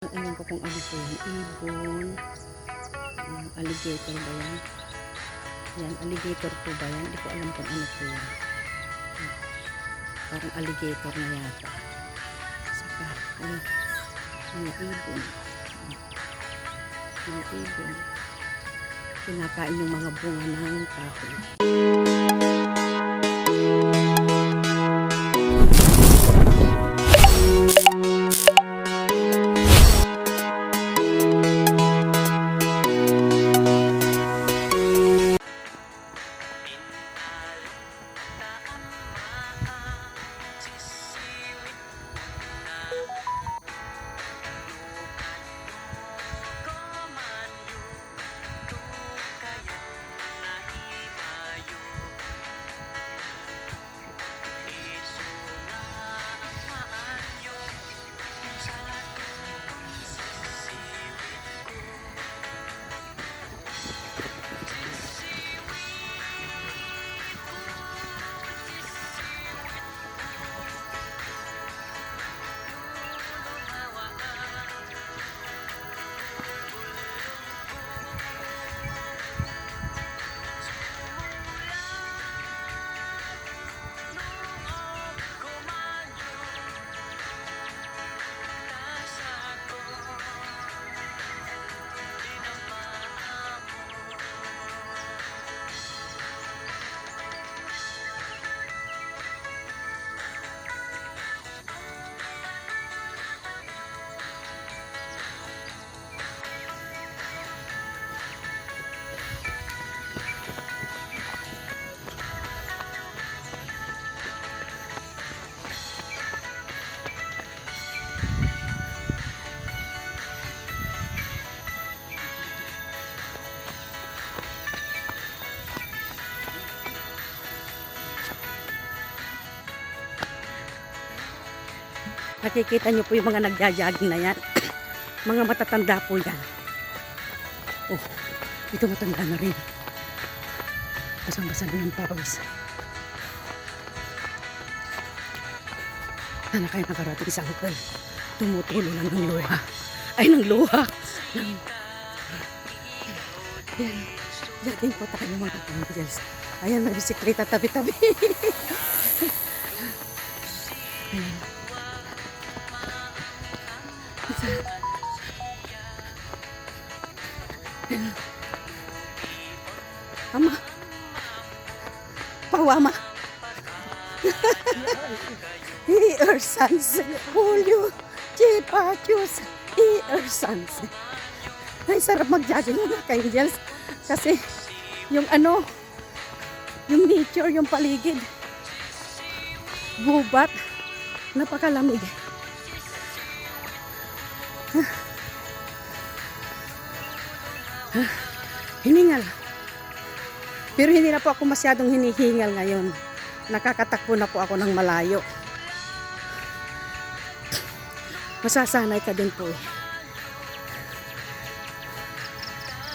Alam ko kung ano po yan. Ibon. Alligator ba yan? Yan, alligator po ba yan? Hindi ko alam kung ano po yan. Parang alligator na yata. Saka, ayun, mga ibon. Mga ibon. Kinakain yung mga bunga ng kahoy. Nakikita nyo po yung mga nagja-jogging na yan. Mga matatanda po yan. Oh, ito matanda na rin. Basang-basa na ng pawis. Na kaya nakarating sa hotel. Tumutulo lang ng luha. Ay, ng luha. Yan. Jogging po tayo mga kapangils. Ayan, may bisikleta tabi-tabi. Ayan. Ama, pawama. Ear sons, Julio, Chipachus, ear sons. Ay, sarap mag-jogging mga ka-angels. Kasi, yung ano, yung nature, yung paligid. Gubat, napakalamig. Hiningal. Pero hindi na po ako masyadong hinihingal ngayon. Nakakatakbo na po ako ng malayo. Masasanay ka din po eh.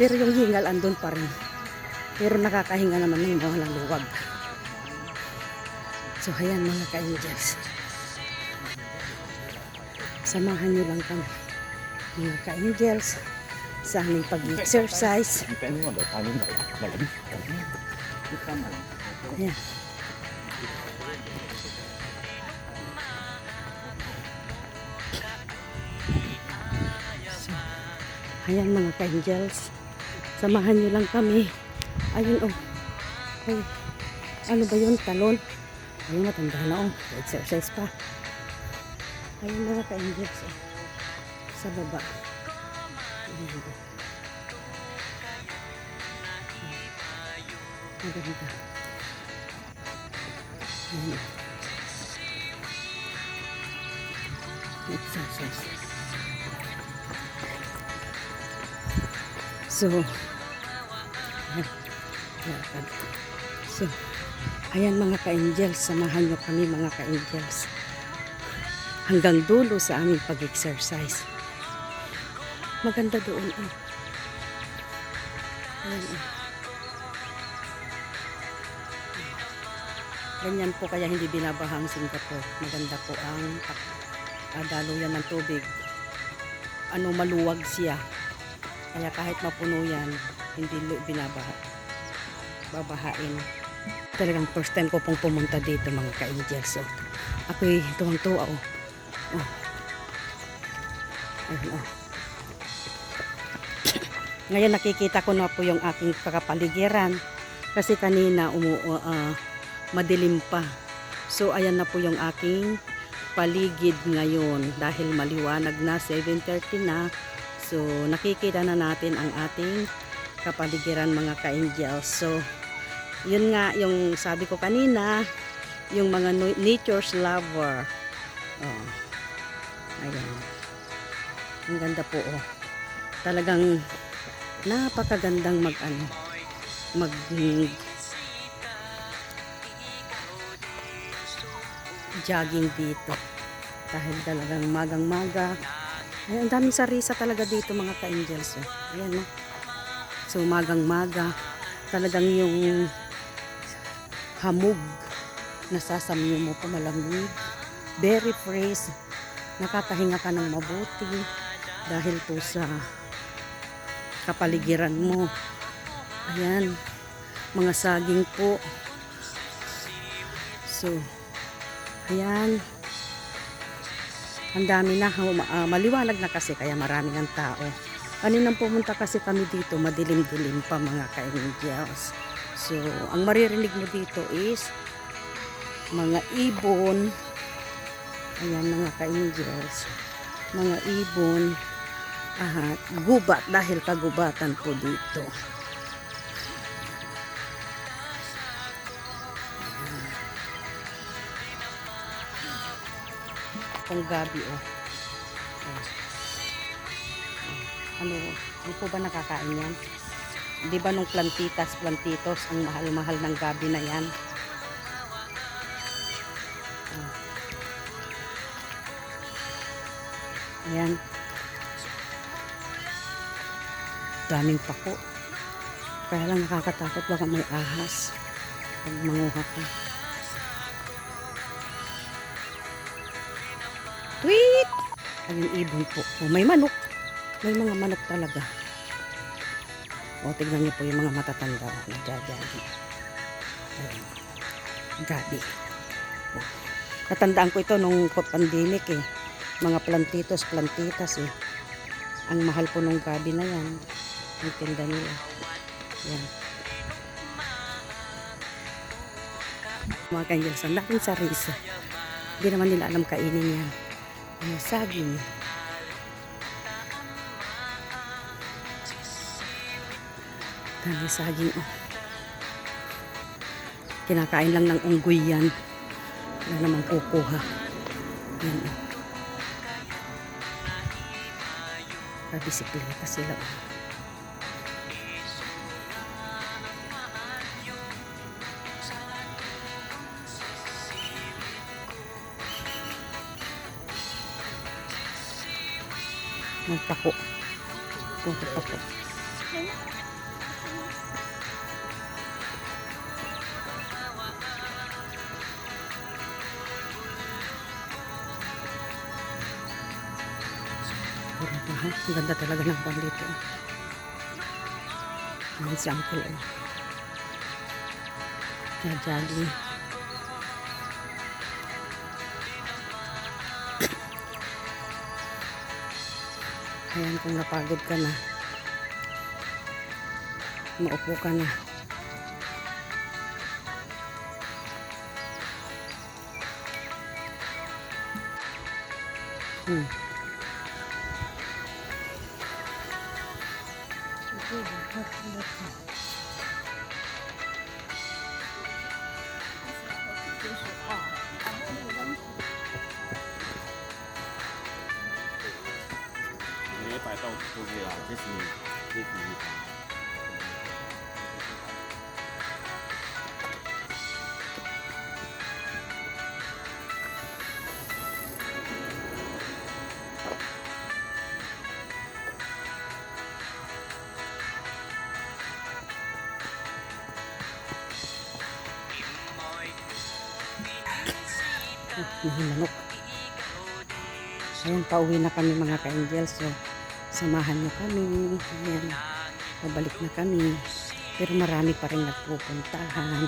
Pero yung hingal andun pa rin. Pero nakakahinga naman ng mga luwag. So ayan mga ka-angels. Samahan nyo lang kami mga ka-angels sa aming pag-exercise. Ayan. So, ayan mga ka-angels. Samahan nyo lang kami. Ayun oh. Ay, ano ba yun? Talon. Ayun, matanda na oh. Exercise pa. Ayun mga ka-angels oh. Sa baba. Maganda. Ayan. Exercise. So, ayan mga ka-angels, samahan nyo kami mga ka-angels hanggang dulo sa aming pag-exercise. Maganda doon eh. Ayan eh. Ganyan po kaya hindi binabahang Singapore. Maganda po ang daluyan ng tubig. maluwag siya. Kaya kahit mapuno yan, hindi babahain. Talagang first time ko pong pumunta dito mga ka-angels. So, ako'y tuwang-tuwa. Oh. Ayun, oh. Ngayon nakikita ko na po yung aking kapaligiran. Kasi kanina madilim pa. So ayan na po yung aking paligid ngayon. Dahil maliwanag na, 7:30 na. So nakikita na natin ang ating kapaligiran mga ka-angels. So yun nga yung sabi ko kanina, yung mga nature's lover. Oh. Ayan. Ang ganda po oh. Talagang napakagandang mag jogging dito. Dahil talagang magang-maga. Ay, ang daming sarisa talaga dito mga ka-angels. Oh. Ayan no. So magang-maga. Talagang yung hamog nasasamyo mo pa malamig, very fresh, nakakahinga ka ng mabuti dahil po sa kapaligiran mo. Ayan, mga saging po. So ayan, ang dami na, maliwanag na kasi kaya maraming ang tao. Kaninang pumunta kasi kami dito, madilim-dilim pa mga ka-angels. So, ang maririnig mo dito is mga ibon. Ayan mga ka-angels. Mga ibon. At gubat dahil kagubatan po dito. Ang gabi oh. Ano po ba nakakain yan? Di ba nung plantitos, ang mahal-mahal ng gabi na yan? Ayan. Daming pako. Kaya lang nakakatakot baka may ahas pag manguha ka. Tweet! Ayun ibon po. Oh, may manok. May mga manok talaga. O, tignan niyo po yung mga matatanda na nagja-jogging. Ayun. Gabi. O. Natandaan ko ito nung pandemic eh. Mga plantitas eh. Ang mahal po nung gabi na yan. Ang tinda nila. Yan. Mga ka-angels, ang laking sarisa. Hindi naman nila alam kainin yan. Mga saging. Dami saging oh. Kinakain lang ng unggoy yan. Wala namang kukuha. Yan oh. Bisikleta sila oh. Magpako. Puro pako. Ang ganda talaga ng kwan dito. Ang si Uncle oh. Jogging. Ayan, kung napagod ka na, maupo ka na.摆到出去了，这是Manok. Ayun, pauwi na kami mga ka-angels. So, Samahan nyo kami. Ayan. Pabalik na kami. Pero marami pa rin nagpupuntahan.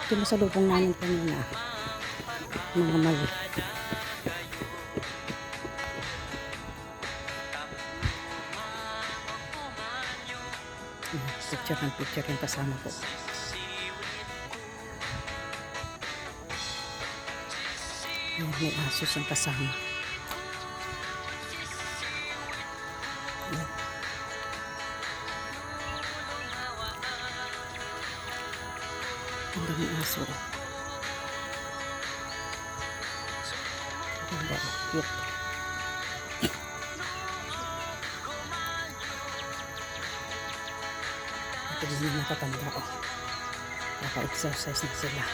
Ito masalubong namin kanina. Mga mali. Picture yung kasama ko. Ayan, may aso siyang kasama. Ayan. Ang daming aso. Ang ganda. Cute. Ito din yung natatanda ko. Naka-exercise na sila.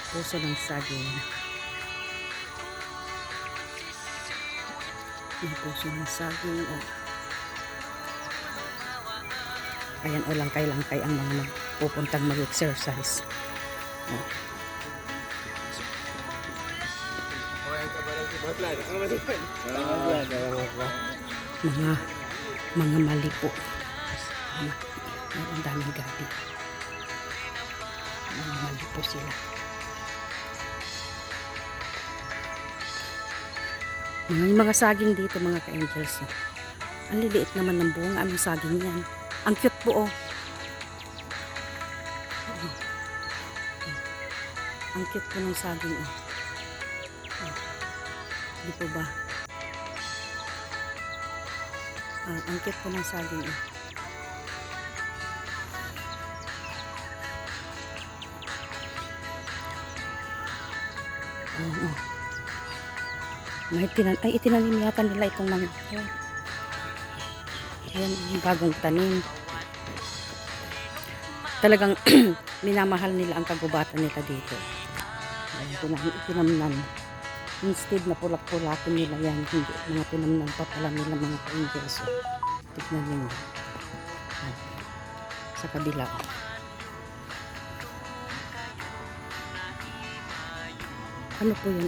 Puso ng saging. Yung puso ng saging. Ayan, o langkay-langkay ang mga pupuntang mag-exercise. Mga mali po. Ang daming gabi. Mga mali po sila. Mga saging dito, mga ka-angels. Ang liliit naman ng bunga. Ang saging yan. Ang cute po, oh. Ang cute po ng saging, oh. Di po ba? Ang cute po ng saging, oh. Oh. Ay, itinanim yata nila itong mga ayan, bagong tanim. Talagang minamahal nila ang kagubatan nila dito. Tinamnan. Instead na pulak-pulakin nila yan, hindi. Mga tinamnan pa pala nila mga ka-angels. Tignan nyo. Sa kabila. Ano po yun?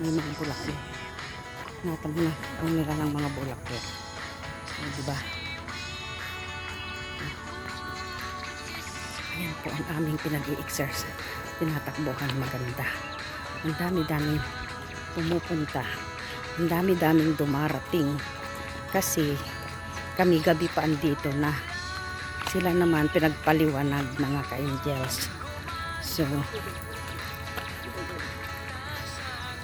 May mga bulak yun. Natang na ang nila ng mga bulak yun. Diba? Ayan po ang aming pinag-i-exercise. Tinatakbuhan maganda. Ang dami-daming pumupunta. Ang dami-daming dumarating. Kasi kami gabi pa andito na. Sila naman pinagpaliwanag mga ka-angels. So,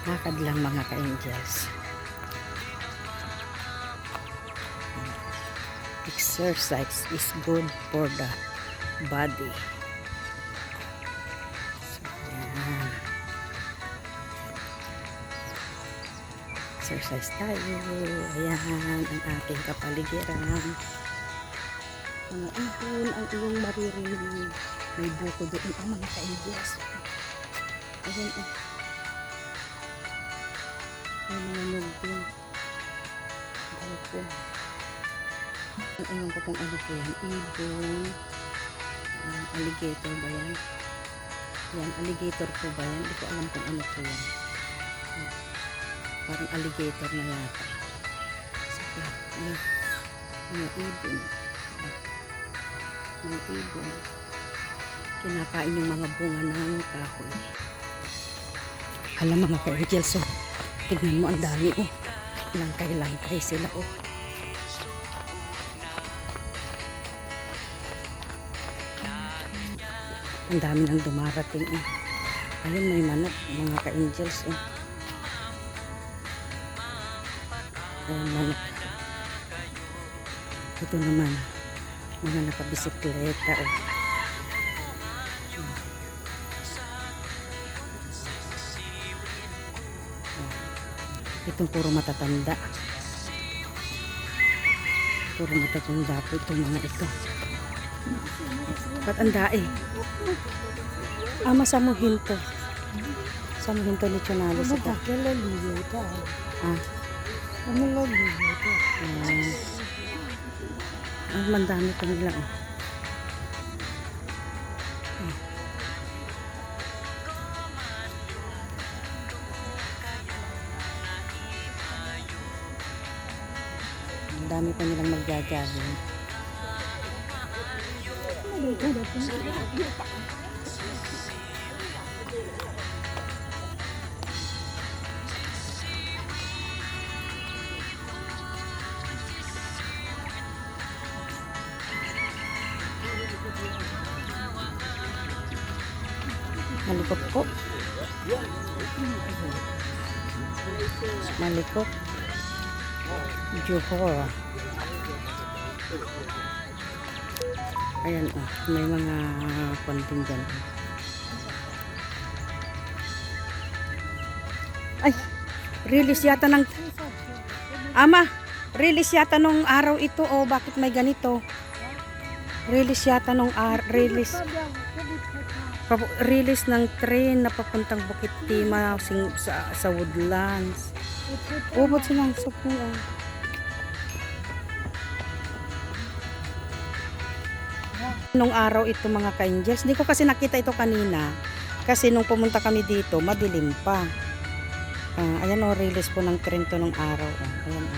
lakad lang mga ka-angels. Exercise is good for the body. So, yan. Exercise tayo. Ayan ang ating kapaligiran. Mga ibon ang iyong maririnig. May buko doon ang mga ka-angels. Ayan o. May mga nagding. Buko. Ewan ko kung ano po yan. Ibon. Alligator ba yan? Yan, alligator po ba yan? Hindi ko alam kung ano po yan. Parang alligator na yata. Saka, mga ibon. Mga ibon. Kinakain yung mga bunga ng kahoy. Alam mga ka-angels, oh. Tignan mo ang dami, oh. Langkay-langkay sila, oh. Ang dami nang dumarating, oh. Ayun, may manok, mga ka-angels, oh. Ayun, manok. Ito naman, mga nakabisikleta, oh. Itong puro matatanda. Puro matatanda po itong mga ito. Ba't ang dae? Masamuhin to. Samuhin to lechonalis ito. Ah, Ano lang dito? Ang mandami pa nila. Oh. Ang dami pa nilang magjajagin. Malikot po. Malikot. Johor. Ayan oh, may mga konting dyan. Ay, release yata ng... Ama, release yata nung araw ito. Oh, bakit may ganito? Release yata nung release ng train na papuntang Bukit Timah sa Woodlands. Ubod silang soup nila. Nung araw ito mga ka-angels, hindi ko kasi nakita ito kanina. Kasi nung pumunta kami dito, madilim pa. Ayan o, release po ng train to nung araw. Ayan o.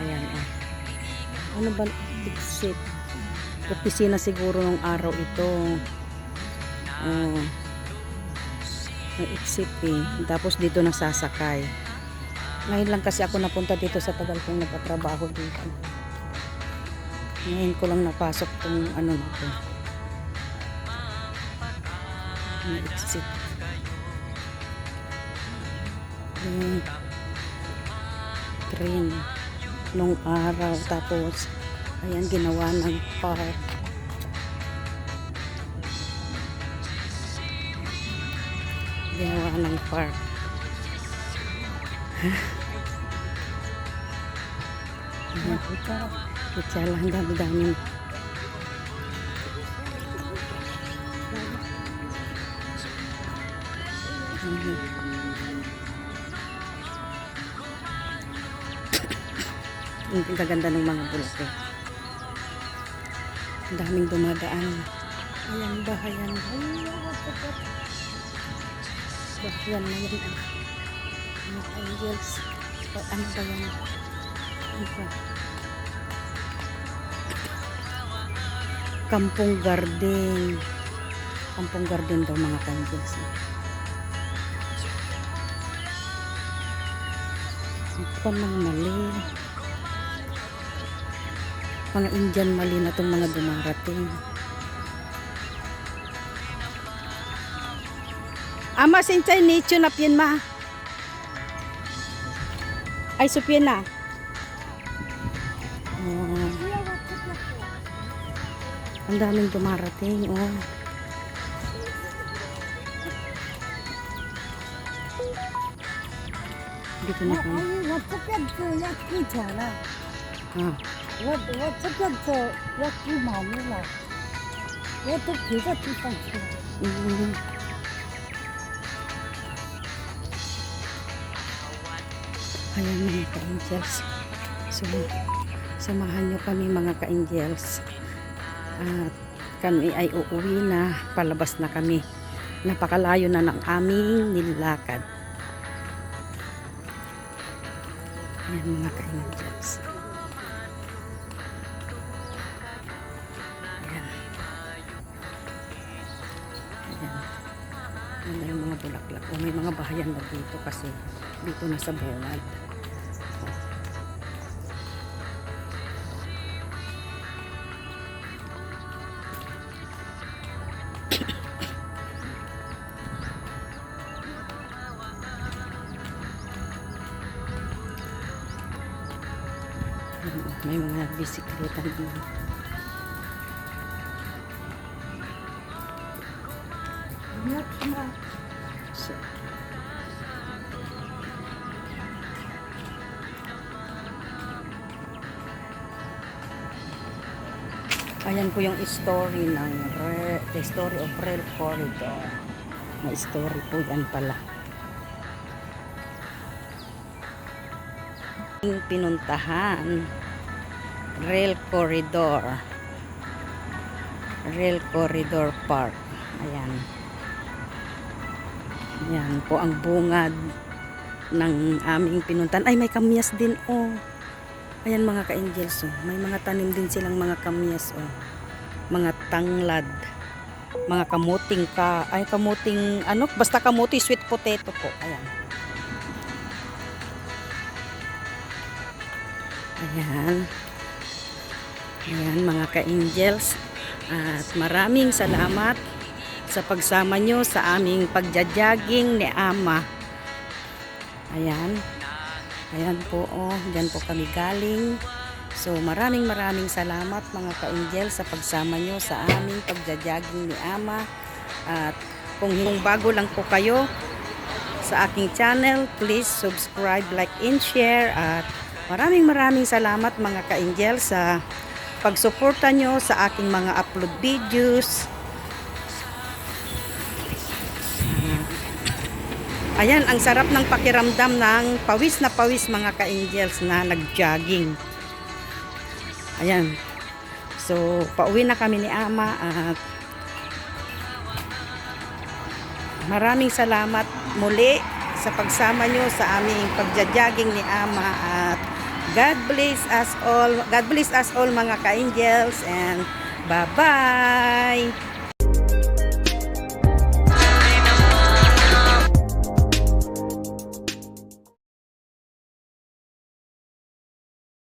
Ayan o. Ano ba? Exit. Opisina siguro nung araw ito. May exit eh. Tapos dito nasasakay. Ngayon lang kasi ako napunta dito sa tagal kong nagtatrabaho dito. Ngayon ko lang napasok tong ano na to. May exit. Yung train nung araw. Tapos ayan ginawa ng park. Ginawa ng park. Kutsara, ang dami-dami. Ang gaganda ng mga bulak. Ang daming dumadaan. Ayan, bahayan. Bahayan na yan. Mga angels. Ano ba yan? Ano ba? Kampong Garden. Kampong Garden daw mga angels. Ito mga mali. Mga Indian mali na itong mga dumarating. Ama sinchay nicho na pian ma. Ay supyan na. Oh. Ang daming dumarating. Oh. Dito na kami. Ah. 我这边走要过马路了，我到别的地方去了。 Ayan mga ka-angels. So, samahan nyo kami mga ka-angels. At kami ay uuwi na. Palabas na kami. Napakalayo na ng aming nilakad. Ayan mga ka-angels. Ayan. Ayan. Ayan na yung mga bulaklak. O may mga bahayan na dito kasi dito na sa bungad. May mga bisikleta dito. So, Ayan po yung story ng The Story of Rail Corridor. May story po yan pala. Yung pinuntahan, Rail Corridor. Rail Corridor Park. Ayan. Ayan po ang bungad ng aming pinuntahan. Ay, may kamyas din, oh. Ayan mga ka-angels, oh. May mga tanim din silang mga kamyas, oh. Mga tanglad. Mga kamuting, ano, basta kamuti, sweet potato po. Ayan. Ayan. Ayan mga ka-angels. At maraming salamat sa pagsama nyo sa aming pagja-jogging ni Ama. Ayan. Ayan po, oh. Diyan po kami galing. So, maraming salamat mga ka-angel sa pagsama nyo sa aming pagja-jogging ni Ama. At kung bago lang po kayo sa aking channel, please subscribe, like, and share. At maraming salamat mga ka-angel sa pagsuporta nyo sa aking mga upload videos. Ayan, ang sarap ng pakiramdam ng pawis na pawis mga ka-angels na nag-jogging. Ayan. So, pauwi na kami ni Ama at maraming salamat muli sa pagsama nyo sa aming pagja-jogging ni Ama at God bless us all. God bless us all mga ka-angels and bye-bye.